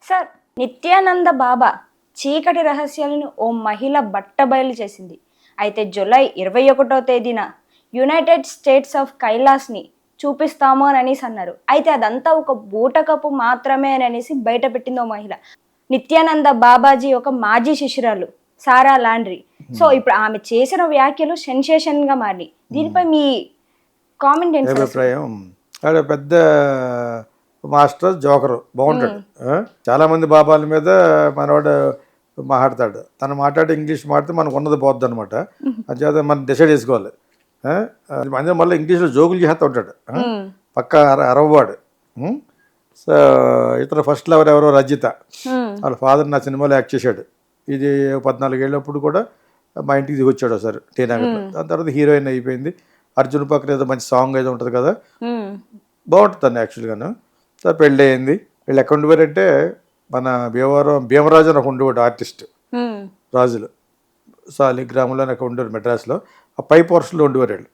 Sir, Nityananda బాబా చీకటి రహస్యాలను ఓ మహిళ బట్టబయలు చేసింది. అయితే జూలై 21వ తేదీన యునైటెడ్ స్టేట్స్ ఆఫ్ కైలాస్ని చూపిస్తాము అని అనేసి అన్నారు. అయితే అదంతా ఒక బూటకపు మాత్రమే అని అనేసి బయట పెట్టింది ఓ మహిళ. నిత్యానంద బాబాజీ ఒక మాజీ శిష్యురాలు సారా లాండ్రీ. సో ఇప్పుడు ఆమె చేసిన వ్యాఖ్యలు సెన్సేషన్ గా మారి, దీనిపై మీ కామెంట్ ఏంటి? అభిప్రాయం ఆడ పెద్ద మాస్టర్ జోకరు బాగుంటాడు. చాలా మంది బాబాల మీద మనవాడు మాట్లాడతాడు. తను మాట్లాడే ఇంగ్లీష్ మాట్లాడితే మనకు ఉన్నది పోద్ది అనమాట. అది చేత మనం డిసైడ్ చేసుకోవాలి. అందరూ మళ్ళీ ఇంగ్లీష్లో జోకులు చేస్తూ ఉంటాడు. పక్క అరవవాడు. సో ఇతర ఫస్ట్ లవర్ ఎవరో రజిత, వాళ్ళ ఫాదర్ నా సినిమాలో యాక్ట్ చేశాడు. ఇది 14 ఏళ్ళప్పుడు కూడా మా ఇంటికి దిగొచ్చాడు ఒకసారి టీనగర్లో. దాని తర్వాత హీరోయిన్ అయిపోయింది. అర్జున్ పక్కన ఏదో మంచి సాంగ్ ఏదో ఉంటుంది కదా, బాగుంటుంది తను యాక్చువల్గాను. సో పెళ్ళి అయింది. వీళ్ళు ఎక్కడ ఉండిపోయారంటే మన భీమరాజు అని ఒక ఉండేవాడు ఆర్టిస్ట్, రాజులు సాలిగ్రామంలో అక్కడ ఉండేవారు మెడ్రాస్లో. ఆ పై పోర్షన్లో ఉండేవారు వీళ్ళు,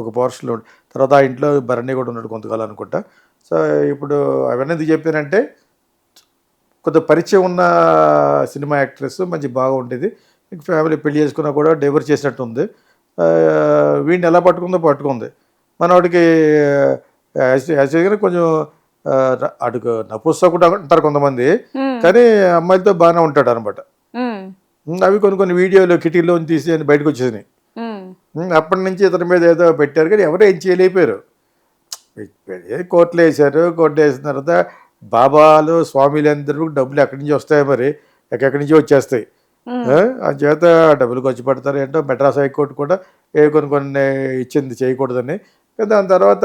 ఒక పోర్షన్లో. తర్వాత ఆ ఇంట్లో భరణి కూడా ఉన్నాడు కొంతకాలం అనుకుంటా. సో ఇప్పుడు అవన్నీ ఎందుకు చెప్పానంటే, కొంత పరిచయం ఉన్న సినిమా యాక్ట్రెస్ మంచి బాగా ఉండేది. ఫ్యామిలీ పెళ్లి చేసుకున్నా కూడా డైవర్స్ చేసినట్టు ఉంది. వీడిని ఎలా పట్టుకుంది. మనవాడికి యాక్చువల్గా కొంచెం అడుగు నపుస్తకుడు అంటారు కొంతమంది, కానీ అమ్మాయిలతో బాగానే ఉంటాడు అనమాట. అవి కొన్ని వీడియోలు కిటికీలో తీసి బయటకు వచ్చేసినాయి. అప్పటి నుంచి ఇతని మీద ఏదో పెట్టారు, కానీ ఎవరో ఏం చేయలేకపోయారు. కోర్టులో వేసారు. కోర్టు వేసిన తర్వాత బాబాలు స్వామిలు అందరూ డబ్బులు ఎక్కడి నుంచి వస్తాయి, మరి ఎక్కడి నుంచి వచ్చేస్తాయి. ఆ చేత డబ్బులు ఖర్చు పెడతారు. ఏంటో మెడ్రాస్ హైకోర్టు కూడా కొన్ని ఇచ్చింది చేయకూడదని. దాని తర్వాత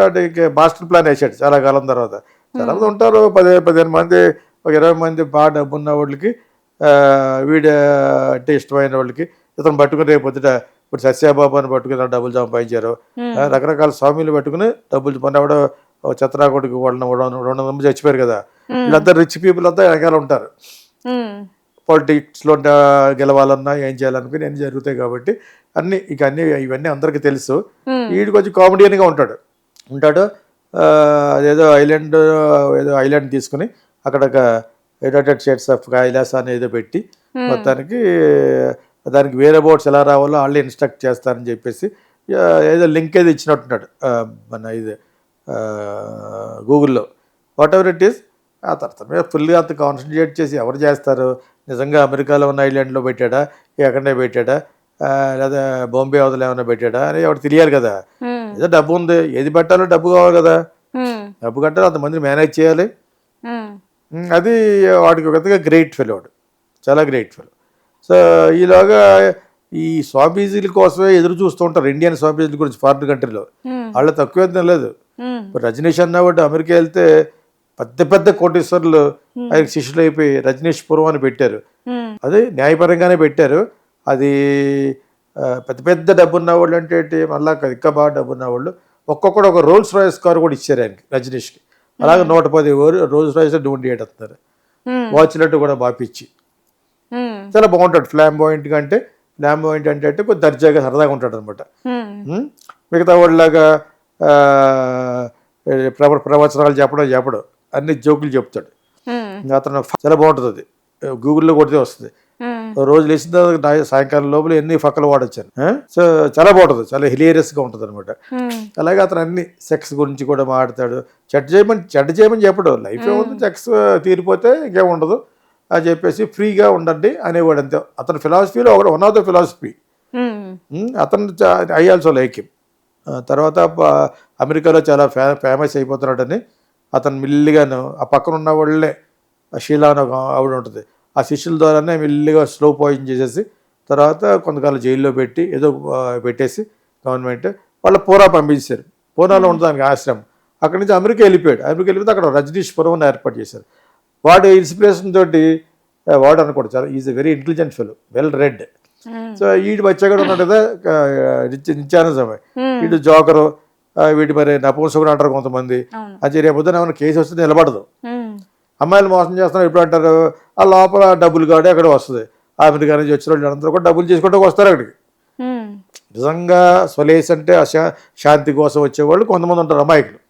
మాస్టర్ ప్లాన్ వేసాడు చాలా కాలం తర్వాత. చాలా మంది ఉంటారు, 15 మంది, ఒక 20 మంది బాగా డబ్బు ఉన్న వాళ్ళకి, వీడు అంటే ఇష్టమైన వాళ్ళకి ఇతను పట్టుకుని రేపొద్దుట ఇప్పుడు సత్యాబాబాని పట్టుకుని డబ్బులు సంపాదించారు. రకరకాల స్వామిలు పట్టుకుని డబ్బులు పొందవడ. చిత్రాకుడికి వాళ్ళని 200 మంది చచ్చిపోయారు కదా, వీళ్ళంతా రిచ్ పీపుల్ అంతా వెనకాల ఉంటారు. పాలిటిక్స్లో గెలవాలన్నా ఏం చేయాలనుకుని అన్నీ జరుగుతాయి కాబట్టి ఇవన్నీ అందరికీ తెలుసు. వీడు కొంచెం కామెడియన్గా ఉంటాడు. అదేదో ఐలాండ్ తీసుకుని అక్కడ యునైటెడ్ స్టేట్స్ ఆఫ్ కైలాస్ అని ఏదో పెట్టి మొత్తానికి దానికి వేరే బోట్స్ ఎలా రావాలో వాళ్ళే ఇన్స్ట్రక్ట్ చేస్తారని చెప్పేసి ఏదో లింక్ ఏదో ఇచ్చినట్టున్నాడు మన ఇది గూగుల్లో. What ever it is. ఆ తర్వాత మీద ఫుల్గా అంత కాన్సన్ట్రేట్ చేసి ఎవరు చేస్తారు? నిజంగా అమెరికాలో ఉన్న ఐలాండ్లో పెట్టాడా, ఎక్కడనే పెట్టాడా, లేదా బాంబే అవతల ఏమైనా పెట్టాడా అని ఎవరు తెలియాలి కదా. ఏదో డబ్బు ఉంది, ఏది పెట్టాలో డబ్బు కావాలి కదా. డబ్బు కట్టాలి, అంతమంది మేనేజ్ చేయాలి. అది వాడికి ఒక గ్రేట్ ఫెలో, వాడు చాలా గ్రేట్ ఫెలో. సో ఈలోగా ఈ స్వామీజీల కోసమే ఎదురు చూస్తూ ఉంటారు ఇండియన్ స్వామీజీల గురించి ఫారిన్ కంట్రీలో. వాళ్ళు తక్కువ లేదు. ఇప్పుడు రజనీష్ అన్నవాడు అమెరికా వెళ్తే పెద్ద కోటీశ్వరులు ఆయనకి శిష్యులు అయిపోయి రజనీష్ పురం అని పెట్టారు. అది న్యాయపరంగానే పెట్టారు. అది పెద్ద డబ్బు ఉన్నవాళ్ళు అంటే మళ్ళా ఇంకా బాగా డబ్బు ఉన్నవాళ్ళు ఒక్కొక్కడు ఒక రోల్స్ రాయిస్ కారు కూడా ఇచ్చారు ఆయనకి, రజనీష్కి. అలాగే 110 రోల్స్ రాయిస్ డూండియేట్ వస్తున్నారు. వాచ్లెట్ కూడా బాపిచ్చి చాలా బాగుంటాడు. ఫ్లాంబాయింట్గా అంటే కొంచెం దర్జాగా సరదాగా ఉంటాడు అనమాట. మిగతా వాళ్ళలాగా ప్రవచనాలు చెప్పడం అన్ని జోకులు చెప్తాడు. అతను చాలా బాగుంటుంది. అది గూగుల్లో కొడితే వస్తుంది. రోజు లేచిన తర్వాత సాయంకాలం లోపల ఎన్ని ఫక్కలు వాడొచ్చాను. సో చాలా బాగుంటుంది, చాలా హిలేరియస్గా ఉంటుంది అనమాట. అలాగే అతను అన్ని సెక్స్ గురించి కూడా మాట్లాడతాడు. చెడ్డ చేయమని చెప్పడు. లైఫ్ ఏముంది, సెక్స్ తీరిపోతే ఇంకేం ఉండదు అని చెప్పేసి ఫ్రీగా ఉండండి అనేవాడు అంతే. అతని ఫిలాసఫీలో వన్ ఆఫ్ ద ఫిలాసఫీ. అతను అయ్యాల్సి లైక్ హిమ్. తర్వాత అమెరికాలో చాలా ఫేమస్ అయిపోతున్నాడని అతను మెల్లిగాను ఆ పక్కన ఉన్న వాళ్ళే షీలా అని ఒక ఆవిడ ఉంటుంది, ఆ శిష్యుల ద్వారానే మెల్లిగా స్లో పాయిజన్ చేసేసి తర్వాత కొంతకాలం జైల్లో పెట్టి ఏదో పెట్టేసి గవర్నమెంట్ వాళ్ళ పూరా పంపించారు. పూనాలో ఉంటుంది దానికి ఆశ్రమం. అక్కడి నుంచి అమెరికా వెళ్ళిపోయాడు. అమెరికా అక్కడ రజనీష్పురం అని ఏర్పాటు చేశారు. వాడు ఇన్స్పిరేషన్ తోటి వాడు అనుకోడు చాలా is a very intelligent fellow, well read. So వీడి బచ్చగా ఉన్నాడు కదా నిత్యానంద స్వామి, వీడు జోకరు, వీడి మరి నపుంసకుడు అంటారు కొంతమంది. అది రేపొద్దున ఏమైనా కేసు వస్తే నిలబడదు. అమ్మాయిలు మోసం చేస్తున్నారు ఎప్పుడు అంటారు, ఆ లోపల డబ్బులు కాడే అక్కడ వస్తుంది. అమెరికా నుంచి వచ్చిన వాళ్ళు అందరూ కూడా డబ్బులు చేసుకుంటూ వస్తారు అక్కడికి. నిజంగా స్వలేస్ అంటే శాంతి కోసం వచ్చేవాళ్ళు కొంతమంది ఉంటారు అమాయకులు.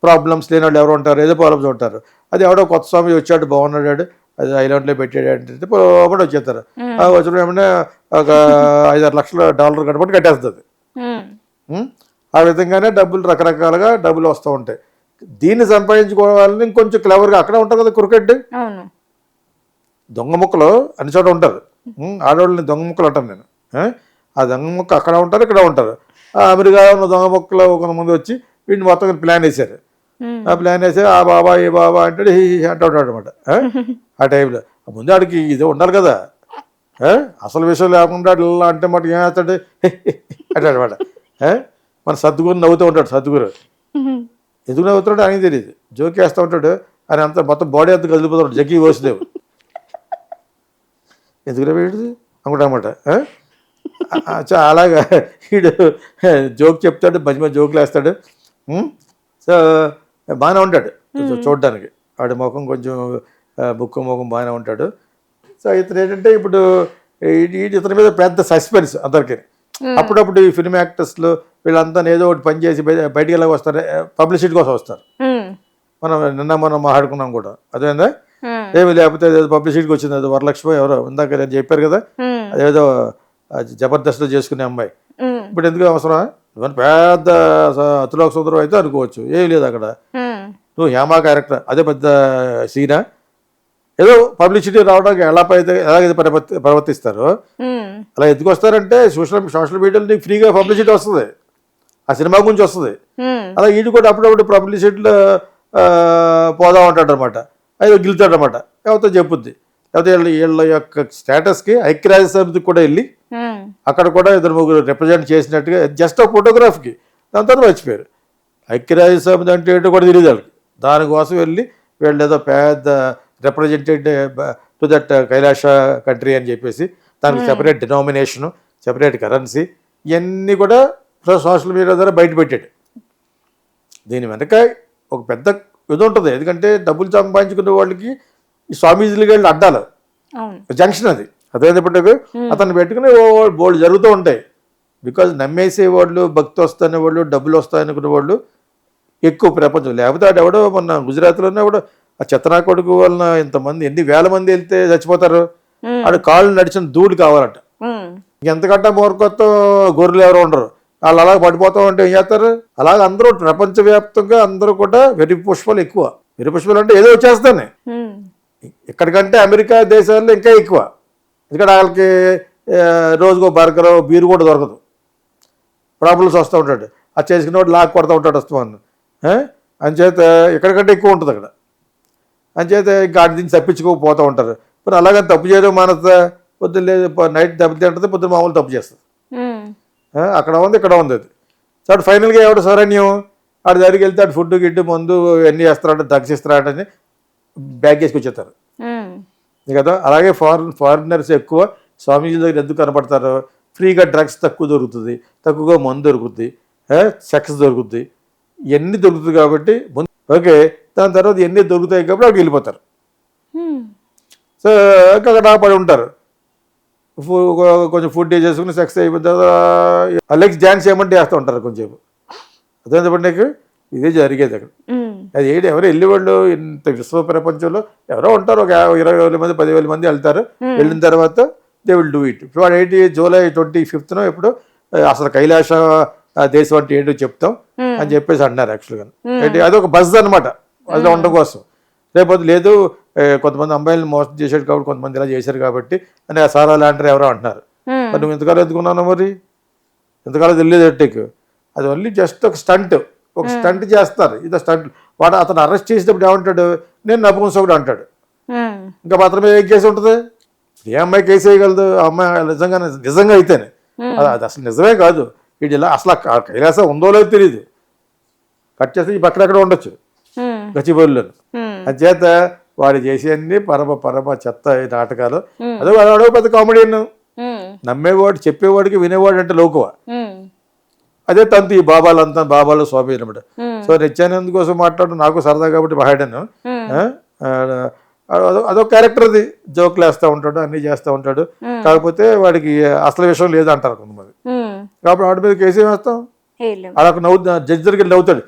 ప్రాబ్లమ్స్ లేని వాళ్ళు ఎవరు ఉంటారు, ఏదో ప్రాబ్లమ్స్ ఉంటారు. అది ఎవడో కొత్త స్వామి వచ్చాడు బాగున్నాడు, అది ఐలాండ్లో పెట్టాడు అంటే ఒకటి వచ్చేస్తారు. వచ్చిన ఏమన్నా ఒక 5-6 లక్షల డాలర్ కట్టబట్టి కట్టేస్తుంది. ఆ విధంగానే డబ్బులు రకరకాలుగా డబ్బులు వస్తూ ఉంటాయి. దీన్ని సంపాదించుకోవాలని ఇంకొంచెం క్లవర్గా అక్కడే ఉంటారు కదా క్రికెట్ దొంగ ముక్కలు అన్ని చోట ఉంటారు. ఆడవాళ్ళని దొంగ ముక్కలు అంటాను నేను. ఆ దొంగ ముక్క అక్కడ ఉంటారు, ఇక్కడ ఉంటారు. అమెరికా ఉన్న దొంగ ముక్కలు కొంతమంది వచ్చి వీడిని మొత్తం ప్లాన్ వేశారు. ఆ ప్లాన్ వేసి ఆ బాబా ఏ బాబా అంటే హీ అంటూ ఉంటాడు అనమాట. ఆ టైంలో ముందు ఆడికి ఇది ఉండాలి కదా, అసలు విషయం లేకుండా ఇలా అంటే మాట ఏం వేస్తాడు అంటాడు అనమాట. మన సద్గురు నవ్వుతూ ఉంటాడు. సద్గురు ఎందుకు నవ్వుతున్నాడు ఆయనకి తెలియదు, జోకి వేస్తూ ఉంటాడు. ఆయన అంతా మొత్తం బాడీ అంతా కదిలిపోతాడు. జగ్గి వాసుదేవ్ ఎందుకు వీడు అనుకుంటామన్నమాట. అలాగా వీడు జోక్ చెప్తాడు, మంచి మంచి జోకులు వేస్తాడు. సో బాగానే ఉంటాడు చూడడానికి. వాడి ముఖం కొంచెం బుక్క ముఖం బాగానే ఉంటాడు. సో ఇతను ఏంటంటే ఇప్పుడు ఇతని మీద పెద్ద సస్పెన్స్ అందరికీ. అప్పుడప్పుడు ఈ ఫిల్మ్ యాక్టర్స్లో వీళ్ళంతా ఏదో ఒకటి పని చేసి బయటికి ఎలా వస్తారు, పబ్లిసిటీ కోసం వస్తారు. మనం మాట్లాడుకున్నాం కూడా అదేందా, ఏమి లేకపోతే ఏదో పబ్లిసిటీకి వచ్చింది, అది వరలక్ష్మి ఎవరో ఇందాక నేను చెప్పారు కదా, అదేదో జబర్దస్త్లో చేసుకునే అమ్మాయి. ఇప్పుడు ఎందుకు అవసరం, ఇవన్నీ పెద్ద అతులోక సుందరం అయితే అనుకోవచ్చు, ఏమి లేదు అక్కడ. నువ్వు హేమా క్యారెక్టర్ అదే పెద్ద సీనా, ఏదో పబ్లిసిటీ రావడానికి ఎలాగైతే ప్రవర్తిస్తారో అలా ఎందుకు వస్తారంటే సోషల్ మీడియాలో నీకు ఫ్రీగా పబ్లిసిటీ వస్తుంది, ఆ సినిమా గురించి వస్తుంది. అలా వీడు కూడా అప్పుడప్పుడు పబ్లిసిటీలో పోదా ఉంటాడు అనమాట. అది గెలుతాడు అనమాట. ఎవరితో చెప్పుద్ది, లేకపోతే వీళ్ళ యొక్క స్టేటస్కి ఐక్యరాజ్య సమితికి కూడా వెళ్ళి అక్కడ కూడా 2-3 రిప్రజెంట్ చేసినట్టుగా జస్ట్ ఒక ఫోటోగ్రాఫ్కి దాని తర్వాత మర్చిపోయారు. ఐక్యరాజ్య సమితి అంటే ఏంటో కూడా తెలియదు వాళ్ళకి. దానికోసం వెళ్ళి వీళ్ళు ఏదో పెద్ద representative to that Kailasa country అని చెప్పేసి దానికి సెపరేట్ డినామినేషను, సెపరేట్ కరెన్సీ, ఇవన్నీ కూడా సోషల్ మీడియా ద్వారా బయటపెట్టాడు. దీని వెనక ఒక పెద్ద ఇది ఉంటుంది. ఎందుకంటే డబ్బులు సంపాదించుకునే వాళ్ళకి ఈ స్వామీజీలకి వెళ్ళి అడ్డాలి జంక్షన్ అది. అదేపటికి అతను పెట్టుకుని బోల్డ్ జరుగుతూ ఉంటాయి. బికాజ్ నమ్మేసే వాళ్ళు, భక్తి వస్తున్న వాళ్ళు, డబ్బులు వస్తాయనుకునే వాళ్ళు ఎక్కువ ప్రపంచం. లేకపోతే ఆడు ఎవడో మొన్న గుజరాత్లోనే ఎవడో ఆ చెత్తనా కొడుకు వలన ఇంతమంది ఎన్ని వేల మంది వెళ్తే చచ్చిపోతారు. ఆడు కాళ్ళు నడిచిన ధూళి కావాలంట. ఎంతకంటే మోరకొత్త గొర్రెలు ఎవరు ఉండరు. వాళ్ళు అలా పడిపోతూ ఉంటే ఏం చేస్తారు. అలాగే అందరూ ప్రపంచవ్యాప్తంగా అందరూ కూడా వెర్రి పుష్పాలు ఎక్కువ. వెర్రి పుష్పాలు అంటే ఏదో వచ్చేస్తానే. ఇక్కడికంటే అమెరికా దేశాల్లో ఇంకా ఎక్కువ. ఎందుకంటే వాళ్ళకి రోజుకో బర్గర్ బీరు కూడా దొరకదు. ప్రాబ్లమ్స్ వస్తూ ఉంటాడు. అది చేసుకునేవాడు లాక్ కొడతా ఉంటాడు వస్తామని. అంచేత ఎక్కడికంటే ఎక్కువ ఉంటుంది అక్కడ. అంచేత ఇంకా ఆడి దీన్ని తప్పించుకోకపోతూ ఉంటారు. మరి అలాగని తప్పు చేయడం మానత పొద్దున్న లేదు, నైట్ దెబ్బతింటుంది, పొద్దున్న మామూలు తప్పు చేస్తుంది. అక్కడ ఉంది, ఇక్కడ ఉంది. అది సో ఫైనల్గా ఎవడు శరణ్యం ఆడి దగ్గరికి వెళ్తే ఆడు ఫుడ్ గిడ్డు మందు ఎన్ని చేస్తారంటే దర్శిస్తారంటని బ్యాగ్ వేసుకొచ్చేస్తారు కదా. అలాగే ఫారినర్స్ ఎక్కువ స్వామీజీ దగ్గర ఎందుకు కనపడతారు. ఫ్రీగా డ్రగ్స్ తక్కువ దొరుకుతుంది, తక్కువగా మందు దొరుకుతుంది, సెక్స్ దొరుకుతుంది, ఇవన్నీ దొరుకుతుంది కాబట్టి ఓకే. దాని తర్వాత ఎన్ని దొరుకుతాయి కాబట్టి అక్కడికి వెళ్ళిపోతారు. సో అక్కడ పడి ఉంటారు. కొంచెం ఫుడ్ చేసుకుని సెక్స్ అయిపోయిన తర్వాత అలెక్స్ డ్యాన్స్ చేయమంటే వేస్తూ ఉంటారు కొంచెంసేపు. అదే నీకు ఇదే జరిగేది అక్కడ. అది ఏంటి, ఎవరు వెళ్ళేవాళ్ళు ఇంత విశ్వ ప్రపంచంలో ఎవరో ఉంటారు, ఒక 20,000 మంది 10,000 మంది వెళ్తారు. వెళ్ళిన తర్వాత దే విల్ డూ ఇట్. ఇప్పుడు ఏంటి జూలై 25th ఎప్పుడు అసలు కైలాస దేశం అంటే ఏంటో చెప్తాం అని చెప్పేసి అంటున్నారు. యాక్చువల్గా ఏంటి అది ఒక బజ్ అనమాట, అందులో ఉండడం కోసం. లేకపోతే లేదు కొంతమంది అమ్మాయిలను మోసం చేశాడు కాబట్టి కొంతమంది ఇలా చేశారు కాబట్టి అని ఆ సారా లాంటి ఎవరో అంటున్నారు. మరి నువ్వు ఎంతకాలం ఎందుకున్నాను, మరి ఎంతకాలం తెలియదు ఎట్టేకు. అది ఓన్లీ జస్ట్ ఒక స్టంట్ చేస్తారు. ఇది స్టంట్. వాడు అతను అరెస్ట్ చేసేటప్పుడు ఏమంటాడు, నేను నపుంసకుడు అంటాడు. ఇంకా మాత్రమే ఏ కేసు ఉంటుంది. ఏ అమ్మాయి కేసు వేయగలదు, ఆ అమ్మాయి నిజంగా అయితేనే. అది అసలు నిజమే కాదు. వీటి ఇలా అసలు కైలాసం ఉందో లేదో తెలియదు. కట్ చేస్తే ఈ పక్కన ఉండొచ్చు గచ్చిబౌలిలో. అంచేత వాడు చేసేవన్నీ పరమ చెత్త నాటకాలు. అదే వాడు పెద్ద కామెడియన్. నమ్మేవాడు, చెప్పేవాడికి వినేవాడు అంటే లోకువ. అదే తంతు ఈ బాబాలు స్వామి అనమాట. సో నిత్యానంద కోసం మాట్లాడు, నాకు సరదా కాబట్టి మాట్లాడాను. అదొక క్యారెక్టర్, అది జోకులు వేస్తూ ఉంటాడు, అన్నీ చేస్తూ ఉంటాడు. కాకపోతే వాడికి అసలు విషయం లేదంటారు కొంతమంది. కాబట్టి వాడి మీద కేసు ఏం వేస్తాం. అలా జడ్జి దగ్గరికి నవ్వుతాడు.